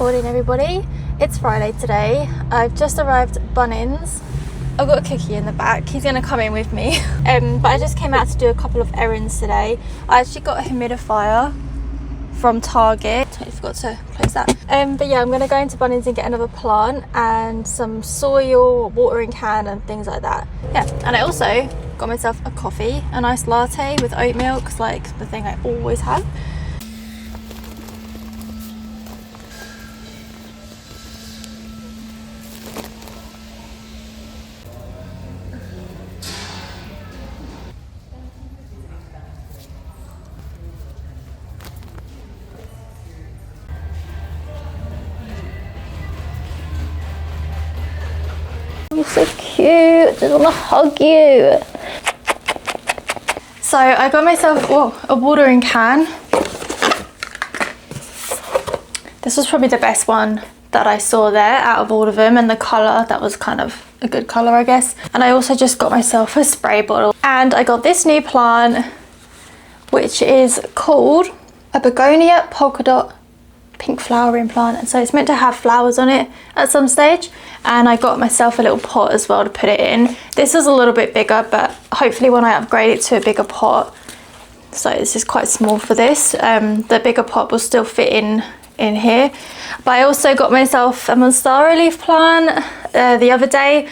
Morning everybody, it's Friday today. I've just arrived at Bunnings. I've got a cookie in the back, he's going to come in with me. But I just came out to do a couple of errands today. I actually got a humidifier from Target. I forgot to close that. But yeah, I'm going to go into Bunnings and get another plant and some soil, watering can and things like that. Yeah, and I also got myself a coffee, a nice latte with oat milk, 'cause like the thing I always have. You're so cute, I just want to hug you. So I got myself a watering can. This was probably the best one that I saw there out of all of them, and the colour, that was kind of a good colour I guess. And I also just got myself a spray bottle. And I got this new plant, which is called a begonia polka dot pink flowering plant, and so it's meant to have flowers on it at some stage. And I got myself a little pot as well to put it in. This is a little bit bigger, but hopefully when I upgrade it to a bigger pot, so this is quite small for this, the bigger pot will still fit in here. But I also got myself a monstera leaf plant the other day,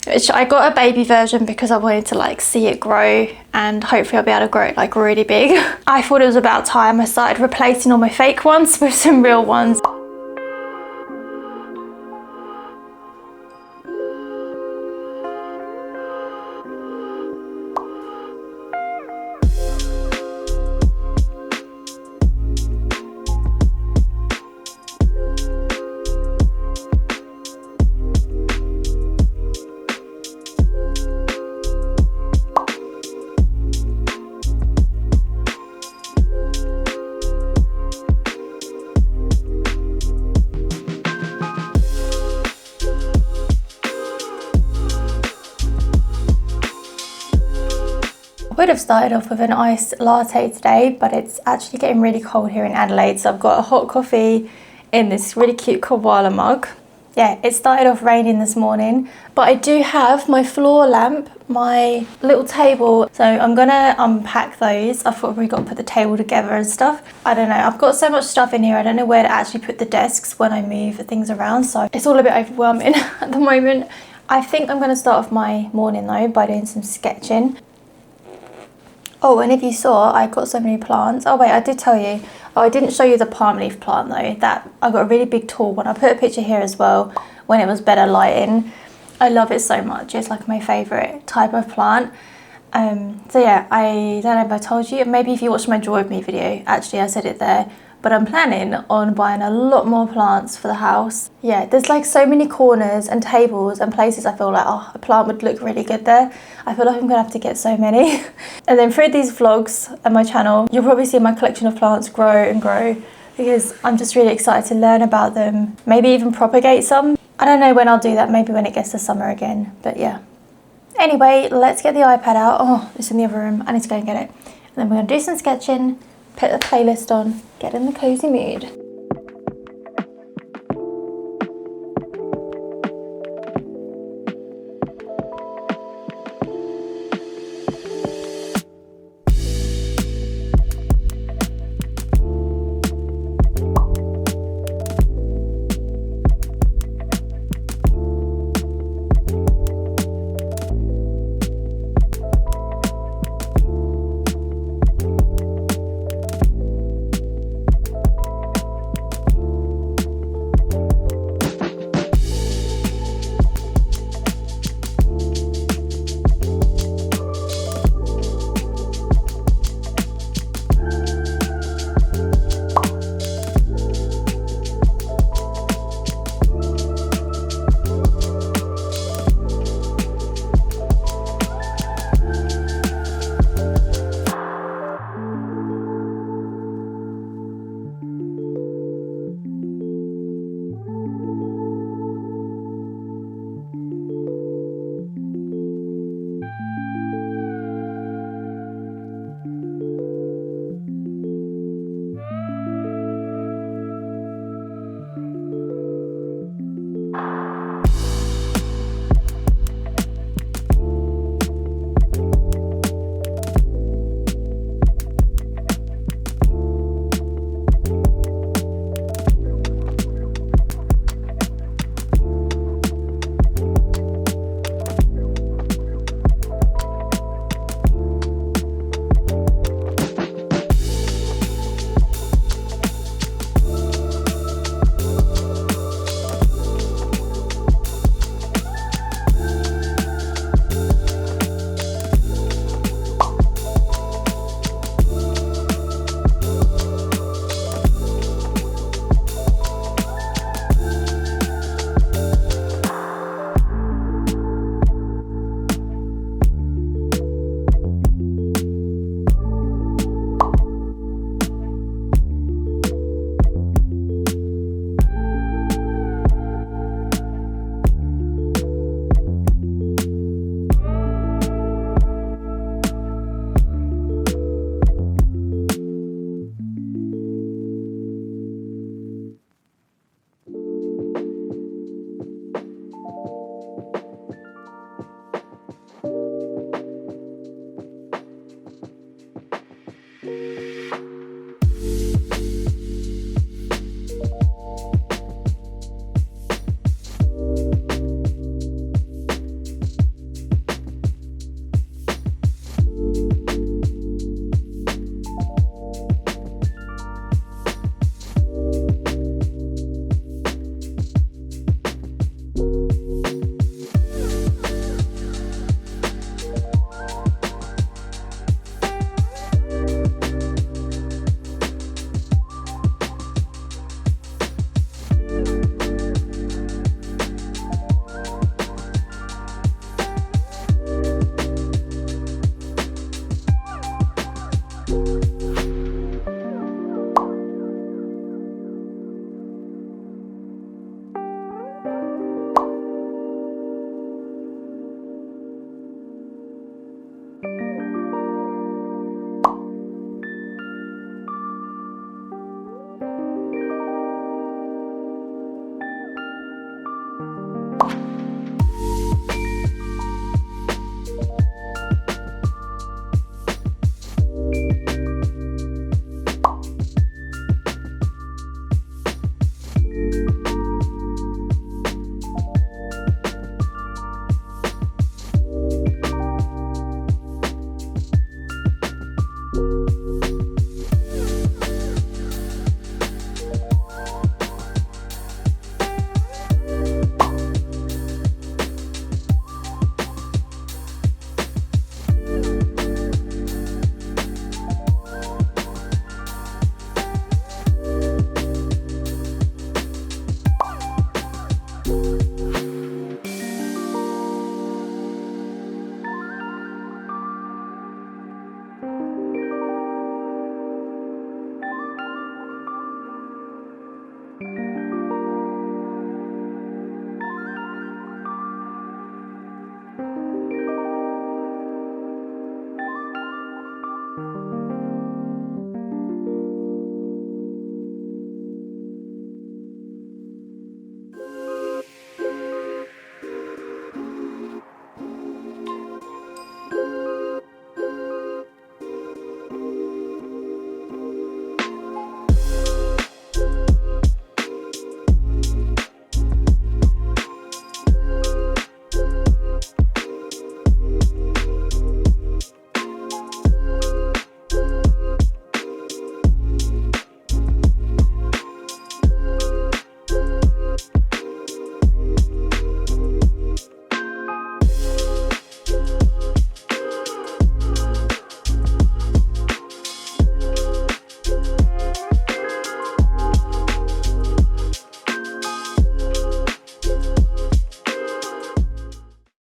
which I got a baby version because I wanted to like see it grow, and hopefully I'll be able to grow it like really big. I thought it was about time I started replacing all my fake ones with some real ones. I would have started off with an iced latte today, but it's actually getting really cold here in Adelaide, so I've got a hot coffee in this really cute koala mug. Yeah, it started off raining this morning, but I do have my floor lamp, my little table, so I'm gonna unpack those. I thought we got to put the table together and stuff. I don't know, I've got so much stuff in here, I don't know where to actually put the desks when I move things around, so it's all a bit overwhelming at the moment. I think I'm gonna start off my morning though by doing some sketching. Oh, and if you saw, I got so many plants. Oh wait, I did tell you. Oh, I didn't show you the palm leaf plant though. That I got a really big tall one. I put a picture here as well when it was better lighting. I love it so much. It's like my favourite type of plant. So yeah, I don't know if I told you. Maybe if you watched my Draw With Me video, actually I said it there. But I'm planning on buying a lot more plants for the house. Yeah, there's like so many corners and tables and places I feel like, oh, a plant would look really good there. I feel like I'm gonna have to get so many. And then through these vlogs on my channel, you'll probably see my collection of plants grow and grow, because I'm just really excited to learn about them, maybe even propagate some. I don't know when I'll do that, maybe when it gets to summer again, but yeah. Anyway, let's get the iPad out. Oh, it's in the other room, I need to go and get it. And then we're gonna do some sketching, put the playlist on, get in the cozy mood.